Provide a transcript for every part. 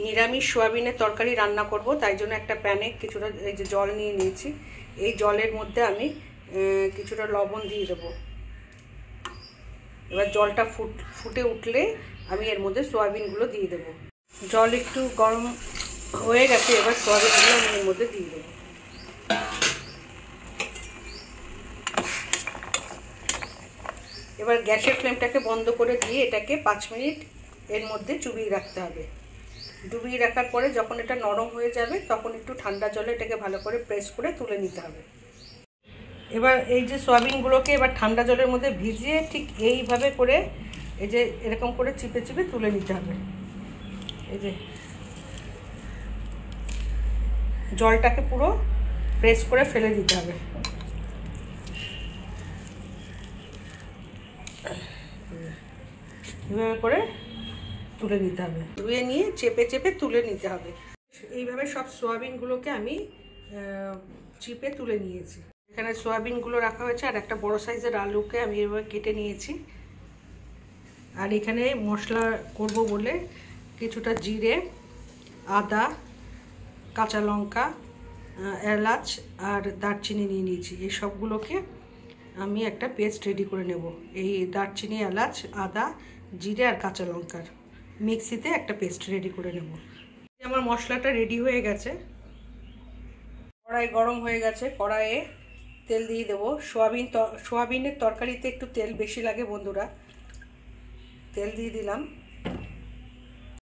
নিরামিষ সোয়াবিনের তরকারি রান্না করব, তাই জন্য একটা প্যানে কিছুটা এই যে জল নিয়ে নিয়েছি। এই জলের মধ্যে আমি কিছুটা লবণ দিয়ে দেবো। এবার জলটা ফুটে উঠলে আমি এর মধ্যে সোয়াবিনগুলো দিয়ে দেবো। জল একটু গরম হয়ে গেছে, এবার সোয়াবিনগুলো আমি এর মধ্যে দিয়ে দেবো। এবার গ্যাসের ফ্লেমটাকে বন্ধ করে দিয়ে এটাকে 5 মিনিট এর মধ্যে চুবিয়ে রাখতে হবে। ডুবিয়ে রাখার পরে যখন এটা নরম হয়ে যাবে তখন একটু ঠান্ডা জলে এটাকে ভালো করে প্রেস করে তুলে নিতে হবে। এবার এই যে সয়াবিনগুলোকে এবার ঠান্ডা জলের মধ্যে ভিজিয়ে ঠিক এইভাবে করে এই যে এরকম করে চিপে চিপে তুলে নিতে হবে। এই যে জলটাকে পুরো প্রেস করে ফেলে দিতে হবে। এভাবে করে তুলে নিতে হবে, ধুয়ে নিয়ে চেপে চেপে তুলে নিতে হবে। এইভাবে সব সোয়াবিনগুলোকে আমি চিপে তুলে নিয়েছি। এখানে সোয়াবিনগুলো রাখা হয়েছে, আর একটা বড় সাইজের আলুকে আমি এভাবে কেটে নিয়েছি। আর এখানে মশলা করব বলে কিছুটা জিরে, আদা, কাঁচা লঙ্কা, এলাচ আর দারচিনি নিয়ে নিয়েছি। এই সবগুলোকে আমি একটা পেস্ট রেডি করে নেব। এই দারচিনি, এলাচ, আদা, জিরে আর কাঁচা লঙ্কার মিক্সিতে একটা পেস্ট রেডি করে নেব। আমার মশলাটা রেডি হয়ে গেছে। কড়াই গরম হয়ে গেছে, কড়াইয়ে তেল দিয়ে দেবো। সোয়াবিনের তরকারিতে একটু তেল বেশি লাগে বন্ধুরা। তেল দিয়ে দিলাম।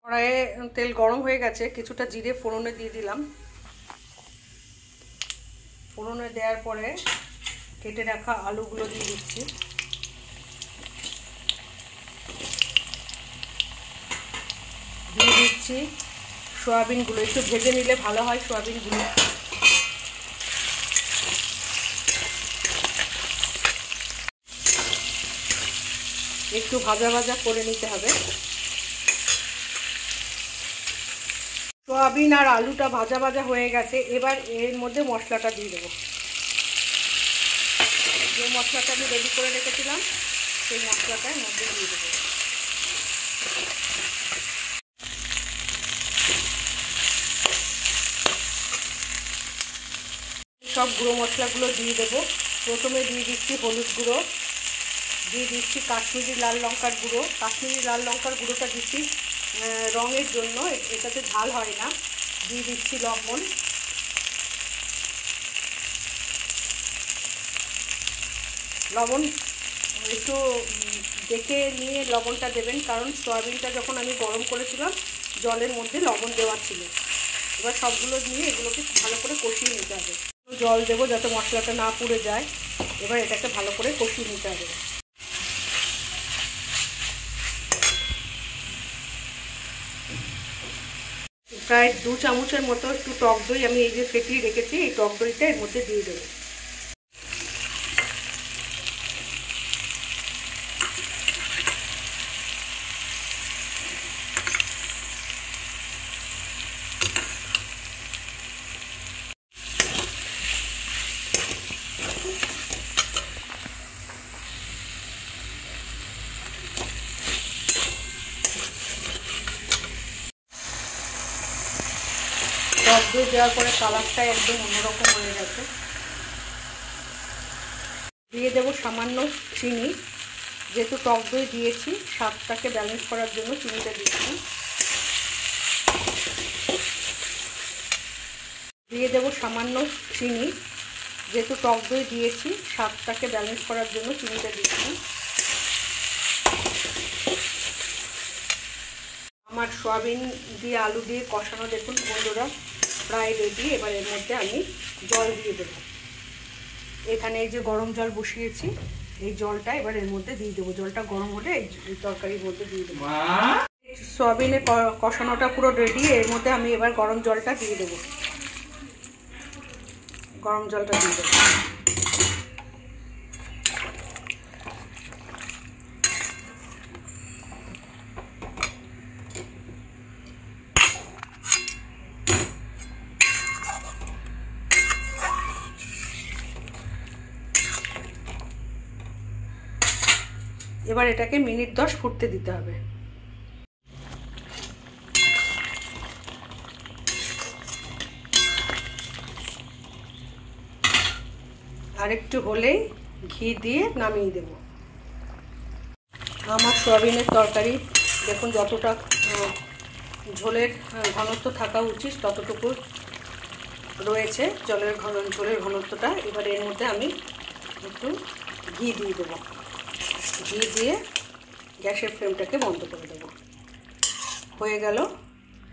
কড়াইয়ে তেল গরম হয়ে গেছে, কিছুটা জিরে ফোড়নে দিয়ে দিলাম। ফোড়নে দেওয়ার পরে কেটে রাখা আলুগুলো দিয়ে দিচ্ছি। দিয়ে দিচ্ছি সোয়াবিনগুলো। একটু ভেজে নিলে ভালো হয় সোয়াবিনগুলো। একটু ভাজা ভাজা করে নিতে হবে। সোয়াবিন আর আলুটা ভাজা ভাজা হয়ে গেছে। এবার এর মধ্যে মশলাটা দিয়ে দেবো। যে মশলাটা আমি রেডি করে রেখেছিলাম সেই মশলাটা এর মধ্যে দিয়ে দেবো। সব গুঁড়ো মশলাগুলো দিয়ে দেবো। প্রথমে দিয়ে দিচ্ছি হলুদ গুঁড়ো, দিয়ে দিচ্ছি কাশ্মীরি লাল লঙ্কার গুঁড়ো। কাশ্মীরি লাল লঙ্কার গুঁড়োটা দিচ্ছি রঙের জন্য, এটাতে ঝাল হয় না। দিয়ে দিচ্ছি লবণ, লবণ একটু দেখে নিয়ে লবণটা দেবেন, কারণ সয়াবিনটা যখন আমি গরম করেছিলাম জলের মধ্যে লবণ দেওয়া ছিল। এবার সবগুলো দিয়ে এগুলোকে ভালো করে কষিয়ে নিতে হবে। জল দেবো যাতে মশলাটা না পুড়ে যায়। এবার এটাকে ভালো করে কষিয়ে নিতে হবে। প্রায় 2 চামচের মতো একটু টক দই আমি এই যে ফেটিয়ে রেখেছি, এই টক দইটা এর মধ্যে দিয়ে দেবো। টক দই দেওয়ার পরে কালারটা একদম অন্যরকম হয়ে গেছে। দিয়ে দেবো সামান্য চিনি, যেহেতু টক দই দিয়েছি স্বাদটাকে ব্যালেন্স করার জন্য চিনিটা দিচ্ছি। দিয়ে দেবো সামান্য চিনি, যেহেতু টক দই দিয়েছি স্বাদটাকে ব্যালেন্স করার জন্য চিনিটা দিচ্ছি। আমার সয়াবিন দিয়ে আলু দিয়ে কষানো দেখুন বন্ধুরা প্রায় রেডি। এবার এর মধ্যে আমি জল দিয়ে দেবো। এখানে এই যে গরম জল বসিয়েছি, এই জলটা এবার এর মধ্যে দিয়ে দেবো। জলটা গরম হলে এই তরকারির মধ্যে দিয়ে দেবো। সয়াবিনের কষানোটা পুরো রেডি। এর মধ্যে আমি এবার গরম জলটা দিয়ে দেবো। গরম জলটা দিয়ে দেবো। এবার এটাকে মিনিট 10 ফুটতে দিতে হবে। আরেকটু হলেই ঘি দিয়ে নামিয়ে দেব। আমার সয়াবিনের তরকারি দেখুন যতটা ঝোলের ঘনত্ব থাকা উচিত ততটুকু রয়েছে ঝোলের ঘনত্বটা। এবার এর মধ্যে আমি একটু ঘি দিয়ে দেবো। ঘি দিয়ে গ্যাসের ফ্লেমটাকে বন্ধ করে দেবো। হয়ে গেল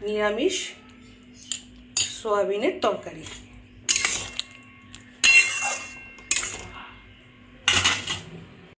নিরামিষ সয়াবিনের তরকারি।